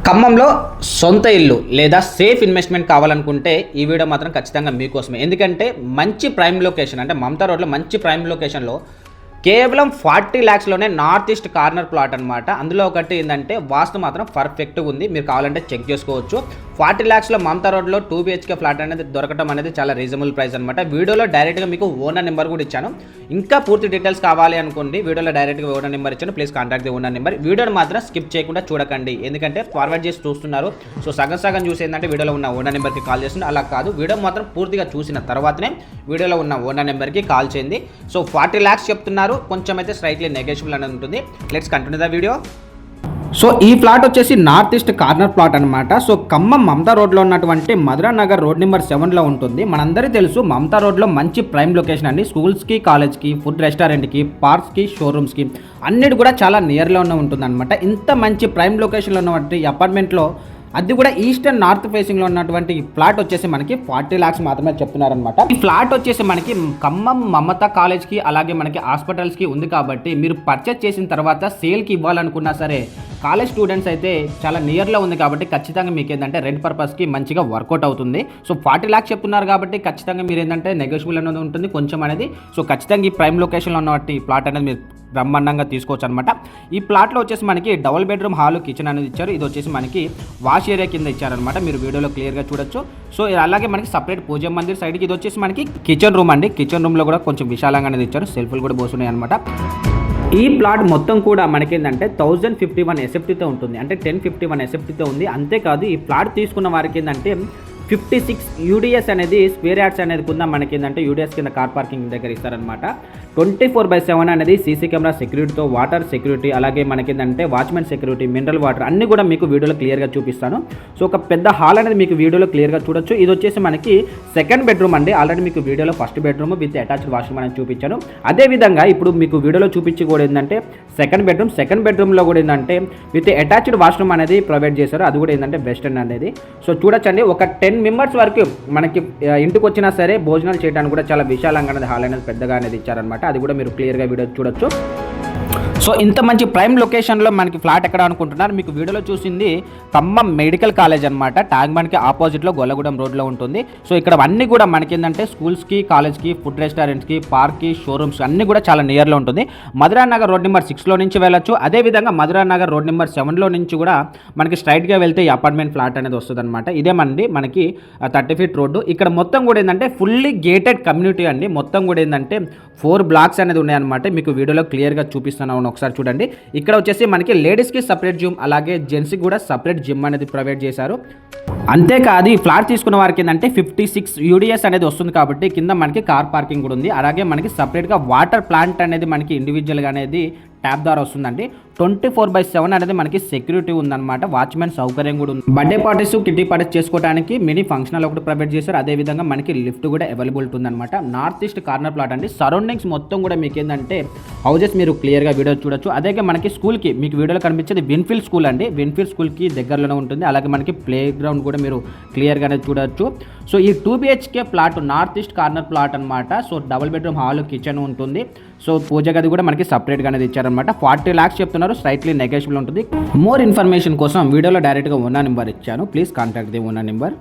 ఖమ్మంలో సొంత ఇల్లు లేదా సేఫ్ ఇన్వెస్ట్మెంట్ కావాలనుకుంటే ఈ వీడియో మాత్రం ఖచ్చితంగా మీకోసమే. ఎందుకంటే మంచి ప్రైమ్ లొకేషన్, అంటే మమతా రోడ్లో మంచి ప్రైమ్ లొకేషన్లో కేవలం 40 lakhsలోనే నార్త్ ఈస్ట్ కార్నర్ ప్లాట్ అనమాట. అందులో ఒకటి ఏంటంటే వాస్తు మాత్రం పర్ఫెక్ట్గా ఉంది, మీరు కావాలంటే చెక్ చేసుకోవచ్చు. 40 lakhsలో మమతా రోడ్లో 2 BHK ఫ్లాట్ అనేది దొరకడం అనేది చాలా రీజనబుల్ ప్రైస్ అనమాట. వీడియోలో డైరెక్ట్గా మీకు ఓనర్ నెంబర్ కూడా ఇచ్చాను. ఇంకా పూర్తి డీటెయిల్స్ కావాలి అనుకోండి, వీడియోలో డైరెక్ట్గా ఓనర్ నెంబర్ ఇచ్చాను. Please contact the owner number. వీడియోని మాత్రం స్కిప్ చేయకుండా చూడకండి, ఎందుకంటే ఫార్వర్డ్ చేసి చూస్తున్నారు. సో సగం చూసి ఏంటంటే వీడియోలో ఉన్న ఓనర్ నెంబర్కి కాల్ చేస్తుంది. అలా కాదు, వీడియో మాత్రం పూర్తిగా చూసిన తర్వాతనే వీడియోలో ఉన్న ఓనర్ నెంబర్కి కాల్ చేయండి. సో 40 lakhs చెప్తున్నారు, కొంచెం అయితే స్లైట్లీ నెగోషియబుల్ అనేది ఉంటుంది. Let's continue the video. So ఈ ప్లాట్ వచ్చేసి నార్త్ ఈస్ట్ కార్నర్ ప్లాట్ అనమాట. సో ఖమ్మం మమతా రోడ్లో ఉన్నటువంటి మధురా నగర్ రోడ్ నెంబర్ 7లో ఉంటుంది. మనందరికీ తెలుసు మమతా రోడ్లో మంచి ప్రైమ్ లొకేషన్ అండి. స్కూల్స్కి, కాలేజ్కి, ఫుడ్ రెస్టారెంట్కి, పార్క్స్కి, షోరూమ్స్కి అన్నిటి కూడా చాలా నియర్లోనే ఉంటుంది అనమాట. ఇంత మంచి ప్రైమ్ లొకేషన్లో ఉన్నటువంటి అపార్ట్మెంట్లో అది కూడా ఈస్ట్ అండ్ నార్త్ ఫేసింగ్లో ఉన్నటువంటి ఈ ఫ్లాట్ వచ్చేసి మనకి 40 lakhs మాత్రమే చెప్తున్నారనమాట. ఈ ఫ్లాట్ వచ్చేసి మనకి ఖమ్మం మమతా కాలేజ్కి అలాగే మనకి హాస్పిటల్స్కి ఉంది. కాబట్టి మీరు పర్చేస్ చేసిన తర్వాత సేల్కి ఇవ్వాలనుకున్నా సరే, కాలేజ్ స్టూడెంట్స్ అయితే చాలా నియర్లో ఉంది కాబట్టి ఖచ్చితంగా మీకు ఏంటంటే రెంట్ పర్పస్కి మంచిగా వర్కౌట్ అవుతుంది. సో 40 lakhs చెప్తున్నారు కాబట్టి ఖచ్చితంగా మీరు ఏంటంటే నెగోషియబుల్ అనేది ఉంటుంది కొంచెం అనేది. సో ఖచ్చితంగా ఈ ప్రైమ్ లొకేషన్లో ఉన్నటువంటి ప్లాట్ అనేది మీరు బ్రహ్మాండంగా తీసుకోవచ్చు అనమాట. ఈ ప్లాట్లో వచ్చేసి మనకి డబుల్ బెడ్రూమ్ హాల్, కిచెన్ అనేది ఇచ్చారు. ఇది వచ్చేసి మనకి వాష్ ఏరియా కింద ఇచ్చారనమాట, మీరు వీడియోలో క్లియర్గా చూడొచ్చు. సో అలాగే మనకి సపరేట్ పూజ మందిర్ సైడ్కి ఇది వచ్చేసి మనకి కిచెన్ రూమ్ అండి. కిచెన్ రూమ్లో కూడా కొంచెం విశాలంగా అనేది ఇచ్చారు, సెల్ఫ్లు కూడా పోస్తున్నాయి అనమాట. ఈ ప్లాట్ మొత్తం కూడా మనకి ఏంటంటే 1051 SFTతో ఉంటుంది, అంటే 1051 SFTతో ఉంది. అంతేకాదు ఈ ప్లాట్ తీసుకున్న వారికి ఏంటంటే 56 UDS అనేది స్క్వేర్ యార్డ్స్ అనేది కింద మనకి ఏంటంటే UDS కింద కార్ పార్కింగ్ దగ్గర ఇస్తారనమాట. 24/7 అనేది సీసీ కెమెరా సెక్యూరిటీతో, వాటర్ సెక్యూరిటీ, అలాగే మనకి ఏంటంటే వాచ్మెన్ సెక్యూరిటీ, మినరల్ వాటర్ అన్నీ కూడా మీకు వీడియోలో క్లియర్గా చూపిస్తాను. సో ఒక పెద్ద హాల్ అనేది మీకు వీడియోలో క్లియర్గా చూడొచ్చు. ఇది వచ్చేసి మనకి సెకండ్ బెడ్రూమ్ అండి. ఆల్రెడీ మీకు వీడియోలో first bedroom with attached washroom అనేది చూపించాను. అదేవిధంగా ఇప్పుడు మీకు వీడియోలో చూపించి కూడా ఏంటంటే సెకండ్ బెడ్రూమ్లో కూడా ఏంటంటే విత్ అటాచ్డ్ వాష్రూమ్ అనేది ప్రొవైడ్ చేశారు. అది కూడా ఏంటంటే వెస్టర్న్ అనేది. సో చూడొచ్చండి, ఒక 10 members వరకు మనకి ఇంటికి వచ్చినా సరే భోజనాలు చేయడానికి కూడా చాలా విశాలంగా అనేది హాల్ అనేది పెద్దగా అనేది ఇచ్చారనమాట. అది కూడా మీరు క్లియర్గా వీడియో చూడొచ్చు. సో ఇంత మంచి ప్రైమ్ లొకేషన్లో మనకి ఫ్లాట్ ఎక్కడ అనుకుంటున్నారు, మీకు వీడియోలో చూసింది ఖమ్మం మెడికల్ కాలేజ్ అనమాట. ట్యాంక్ బండ్కి ఆపోజిట్లో గొల్లగూడెం రోడ్లో ఉంటుంది. సో ఇక్కడ అన్నీ కూడా మనకి ఏంటంటే స్కూల్స్కి, కాలేజ్కి, ఫుడ్ రెస్టారెంట్స్కి, పార్క్కి, షోరూమ్స్ అన్నీ కూడా చాలా నియర్లో ఉంటుంది. మధురా నగర్ రోడ్ నెంబర్ 6లో నుంచి వెళ్ళొచ్చు. అదేవిధంగా మధురా నగర్ రోడ్ నెంబర్ 7లో నుంచి కూడా మనకి స్ట్రైట్గా వెళ్తే ఈ అపార్ట్మెంట్ ఫ్లాట్ అనేది వస్తుంది అనమాట. ఇదేమండి మనకి 30 feet రోడ్డు. ఇక్కడ మొత్తం కూడా ఏంటంటే ఫుల్లీ గేటెడ్ కమ్యూనిటీ అండి. మొత్తం కూడా ఏంటంటే 4 blocks అనేది ఉన్నాయన్నమాట. మీకు వీడియోలో క్లియర్గా చూపిస్తున్నాను, ఒకసారి చూడండి. ఇక్కడ వచ్చేసి మనకి లేడీస్కి సపరేట్ జిమ్, అలాగే జెంట్స్కి కూడా సపరేట్ జిమ్ అనేది ప్రొవైడ్ చేశారు. అంతేకాదు ఈ ఫ్లాట్ తీసుకున్న వారికి ఏంటంటే 56 UDS అనేది వస్తుంది కాబట్టి కింద మనకి కార్ పార్కింగ్ కూడా ఉంది. అలాగే మనకి సపరేట్గా వాటర్ ప్లాంట్ అనేది మనకి ఇండివిజువల్గా అనేది ట్యాప్ ద్వారా వస్తుందండి. 24/7 అనేది మనకి సెక్యూరిటీ ఉందన్నమాట. వాచ్మెన్ సౌకర్యం కూడా ఉంది. బర్త్డే పార్టీస్, కిటీ పార్టీస్ చేసుకోవడానికి మినీ ఫంక్షనల్ ఒకటి ప్రొవైడ్ చేశారు. అదేవిధంగా మనకి లిఫ్ట్ కూడా అవైలబిలిటీ ఉందన్నమాట. నార్త్ ఈస్ట్ కార్నర్ ప్లాట్ అండి. సరౌండింగ్స్ మొత్తం కూడా మీకు ఏంటంటే హౌజెస్ మీరు క్లియర్గా వీడియో చూడొచ్చు. అదే మనకి స్కూల్కి మీకు వీడియోలో కనిపించేది విన్ఫీల్డ్ స్కూల్ అండి. విన్ఫీల్డ్ స్కూల్కి దగ్గరలోనే ఉంటుంది. అలాగే మనకి ప్లే గ్రౌండ్ కూడా మీరు క్లియర్గానే చూడొచ్చు. సో ఈ 2 BHK plot north east corner plot అనమాట. So double bedroom hall, kitchen ఉంటుంది. సో పూజ గది కూడా మనకి సపరేట్గా అనేది ఇచ్చారనమాట. 40 lakhs చెప్తున్నారు, స్లైట్లీ నెగోషియబుల్ ఉంటుంది. మోర్ ఇన్ఫర్మేషన్ కోసం వీడియోలో డైరెక్ట్గా ఓనర్ నెంబర్ ఇచ్చాను. Please contact the owner number.